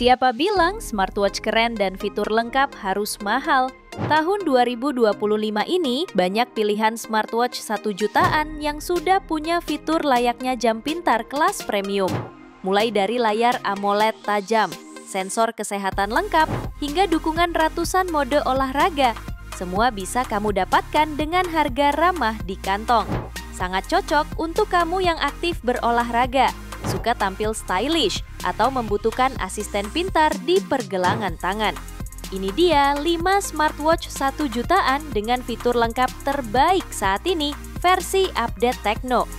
Siapa bilang smartwatch keren dan fitur lengkap harus mahal? Tahun 2025 ini banyak pilihan smartwatch 1 jutaan yang sudah punya fitur layaknya jam pintar kelas premium. Mulai dari layar AMOLED tajam, sensor kesehatan lengkap, hingga dukungan ratusan mode olahraga. Semua bisa kamu dapatkan dengan harga ramah di kantong. Sangat cocok untuk kamu yang aktif berolahraga, suka tampil stylish, atau membutuhkan asisten pintar di pergelangan tangan. Ini dia 5 smartwatch 1 jutaan dengan fitur lengkap terbaik saat ini versi update Tecno.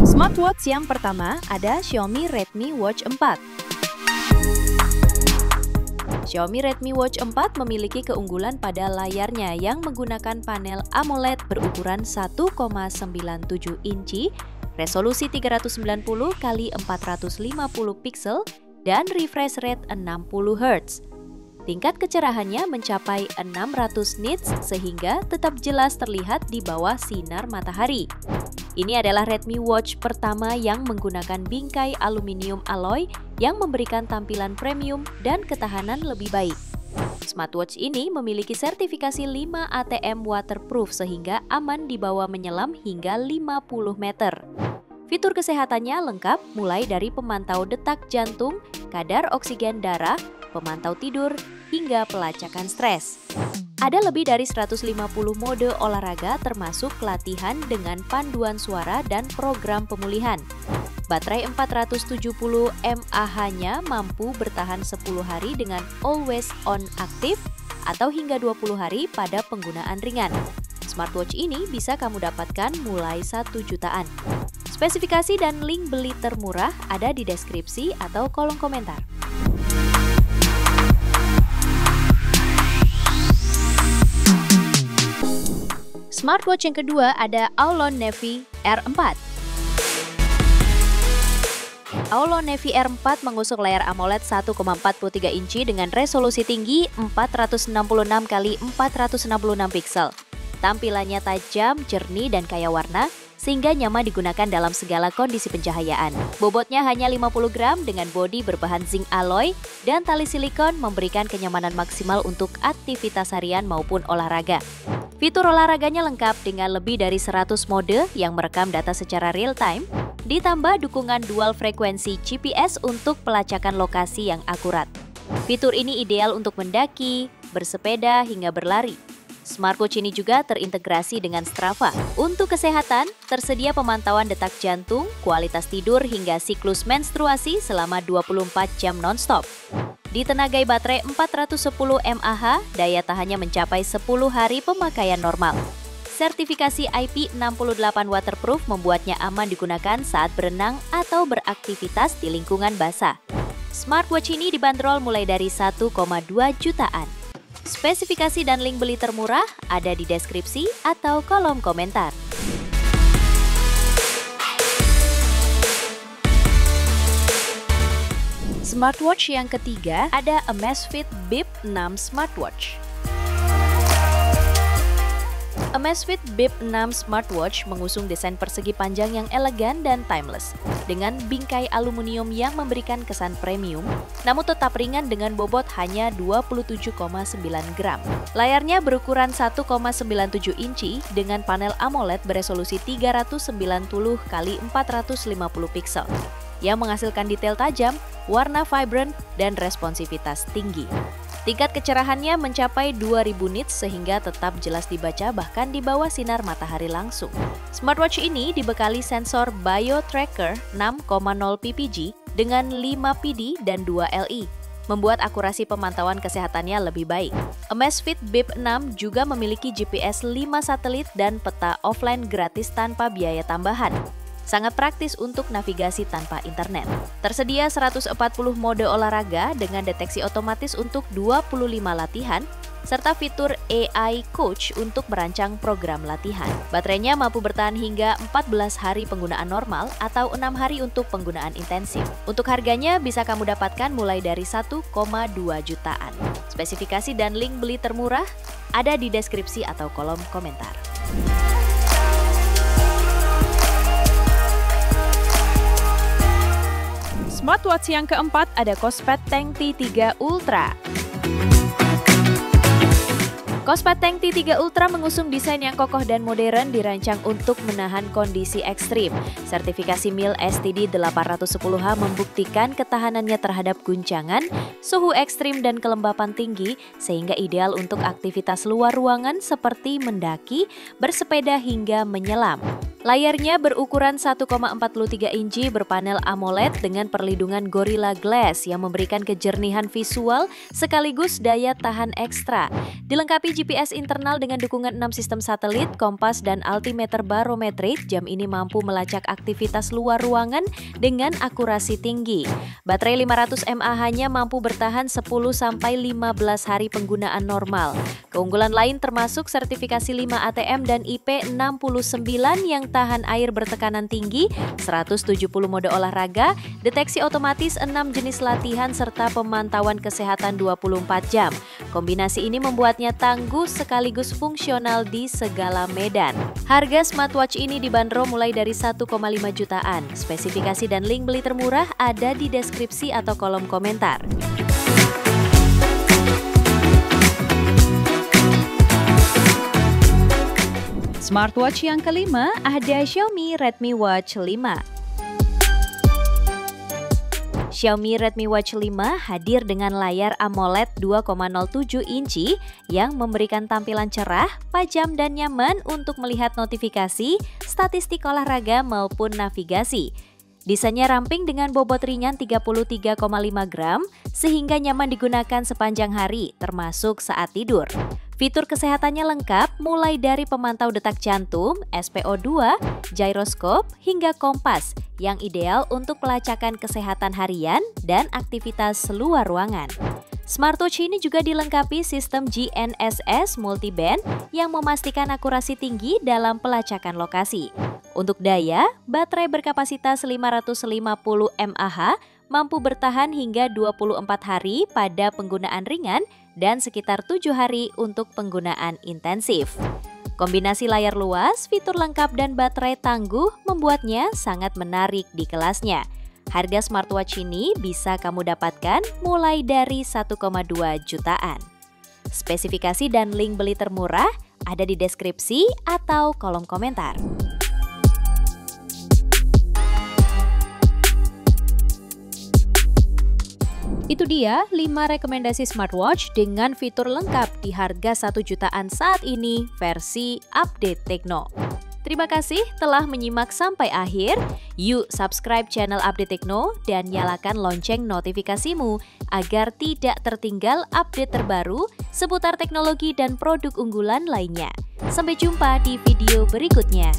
Smartwatch yang pertama ada Xiaomi Redmi Watch 4. Xiaomi Redmi Watch 4 memiliki keunggulan pada layarnya yang menggunakan panel AMOLED berukuran 1,97 inci, resolusi 390 x 450 pixel, dan refresh rate 60 Hz. Tingkat kecerahannya mencapai 600 nits sehingga tetap jelas terlihat di bawah sinar matahari. Ini adalah Redmi Watch pertama yang menggunakan bingkai aluminium alloy yang memberikan tampilan premium dan ketahanan lebih baik. Smartwatch ini memiliki sertifikasi 5 ATM waterproof sehingga aman dibawa menyelam hingga 50 meter. Fitur kesehatannya lengkap mulai dari pemantau detak jantung, kadar oksigen darah, pemantau tidur, hingga pelacakan stres. Ada lebih dari 150 mode olahraga termasuk latihan dengan panduan suara dan program pemulihan. Baterai 470 mAh-nya mampu bertahan 10 hari dengan always on aktif atau hingga 20 hari pada penggunaan ringan. Smartwatch ini bisa kamu dapatkan mulai 1 jutaan. Spesifikasi dan link beli termurah ada di deskripsi atau kolom komentar. Smartwatch yang kedua ada Aulon Navy R4. Aulon Navy R4 mengusung layar AMOLED 1,43 inci dengan resolusi tinggi 466 x 466 pixel. Tampilannya tajam, jernih, dan kaya warna, sehingga nyaman digunakan dalam segala kondisi pencahayaan. Bobotnya hanya 50 gram dengan bodi berbahan zinc alloy dan tali silikon memberikan kenyamanan maksimal untuk aktivitas harian maupun olahraga. Fitur olahraganya lengkap dengan lebih dari 100 mode yang merekam data secara real-time, ditambah dukungan dual frekuensi GPS untuk pelacakan lokasi yang akurat. Fitur ini ideal untuk mendaki, bersepeda, hingga berlari. Smartwatch ini juga terintegrasi dengan Strava. Untuk kesehatan, tersedia pemantauan detak jantung, kualitas tidur, hingga siklus menstruasi selama 24 jam non-stop. Ditenagai baterai 410 mAh, daya tahannya mencapai 10 hari pemakaian normal. Sertifikasi IP68 waterproof membuatnya aman digunakan saat berenang atau beraktivitas di lingkungan basah. Smartwatch ini dibanderol mulai dari 1,2 jutaan. Spesifikasi dan link beli termurah ada di deskripsi atau kolom komentar. Smartwatch yang ketiga ada Amazfit Bip 6 Smartwatch. Amazfit Bip 6 Smartwatch mengusung desain persegi panjang yang elegan dan timeless, dengan bingkai aluminium yang memberikan kesan premium, namun tetap ringan dengan bobot hanya 27,9 gram. Layarnya berukuran 1,97 inci dengan panel AMOLED beresolusi 390 x 450 pixel, yang menghasilkan detail tajam, warna vibrant, dan responsivitas tinggi. Tingkat kecerahannya mencapai 2000 nits sehingga tetap jelas dibaca bahkan di bawah sinar matahari langsung. Smartwatch ini dibekali sensor BioTracker 6,0 ppg dengan 5 PD dan 2 LI, membuat akurasi pemantauan kesehatannya lebih baik. Amazfit Bip 6 juga memiliki GPS 5 satelit dan peta offline gratis tanpa biaya tambahan. Sangat praktis untuk navigasi tanpa internet. Tersedia 140 mode olahraga dengan deteksi otomatis untuk 25 latihan, serta fitur AI Coach untuk merancang program latihan. Baterainya mampu bertahan hingga 14 hari penggunaan normal atau 6 hari untuk penggunaan intensif. Untuk harganya bisa kamu dapatkan mulai dari 1,2 jutaan. Spesifikasi dan link beli termurah ada di deskripsi atau kolom komentar. Smartwatch yang keempat ada Kospet Tank T3 Ultra. Kospet Tank T3 Ultra mengusung desain yang kokoh dan modern dirancang untuk menahan kondisi ekstrim. Sertifikasi MIL STD 810H membuktikan ketahanannya terhadap guncangan, suhu ekstrim dan kelembapan tinggi sehingga ideal untuk aktivitas luar ruangan seperti mendaki, bersepeda hingga menyelam. Layarnya berukuran 1,43 inci berpanel AMOLED dengan perlindungan Gorilla Glass yang memberikan kejernihan visual sekaligus daya tahan ekstra. Dilengkapi GPS internal dengan dukungan 6 sistem satelit, kompas, dan altimeter barometrik, jam ini mampu melacak aktivitas luar ruangan dengan akurasi tinggi. Baterai 500 mAh-nya mampu bertahan 10-15 hari penggunaan normal. Keunggulan lain termasuk sertifikasi 5 ATM dan IP69 yang tahan air bertekanan tinggi, 170 mode olahraga, deteksi otomatis 6 jenis latihan, serta pemantauan kesehatan 24 jam. Kombinasi ini membuatnya tangguh sekaligus fungsional di segala medan. Harga smartwatch ini dibanderol mulai dari 1,5 jutaan. Spesifikasi dan link beli termurah ada di deskripsi atau kolom komentar. Smartwatch yang kelima ada Xiaomi Redmi Watch 5. Xiaomi Redmi Watch 5 hadir dengan layar AMOLED 2,07 inci yang memberikan tampilan cerah, tajam, dan nyaman untuk melihat notifikasi, statistik olahraga maupun navigasi. Desainnya ramping dengan bobot ringan 33,5 gram sehingga nyaman digunakan sepanjang hari, termasuk saat tidur. Fitur kesehatannya lengkap mulai dari pemantau detak jantung, SpO2, gyroskop, hingga kompas yang ideal untuk pelacakan kesehatan harian dan aktivitas luar ruangan. Smartwatch ini juga dilengkapi sistem GNSS multiband yang memastikan akurasi tinggi dalam pelacakan lokasi. Untuk daya, baterai berkapasitas 550 mAh mampu bertahan hingga 24 hari pada penggunaan ringan dan sekitar 7 hari untuk penggunaan intensif. Kombinasi layar luas, fitur lengkap, dan baterai tangguh membuatnya sangat menarik di kelasnya. Harga smartwatch ini bisa kamu dapatkan mulai dari 1,2 jutaan. Spesifikasi dan link beli termurah ada di deskripsi atau kolom komentar. Itu dia 5 rekomendasi smartwatch dengan fitur lengkap di harga 1 jutaan saat ini versi Update Tekno. Terima kasih telah menyimak sampai akhir. Yuk subscribe channel Update Tekno dan nyalakan lonceng notifikasimu agar tidak tertinggal update terbaru seputar teknologi dan produk unggulan lainnya. Sampai jumpa di video berikutnya.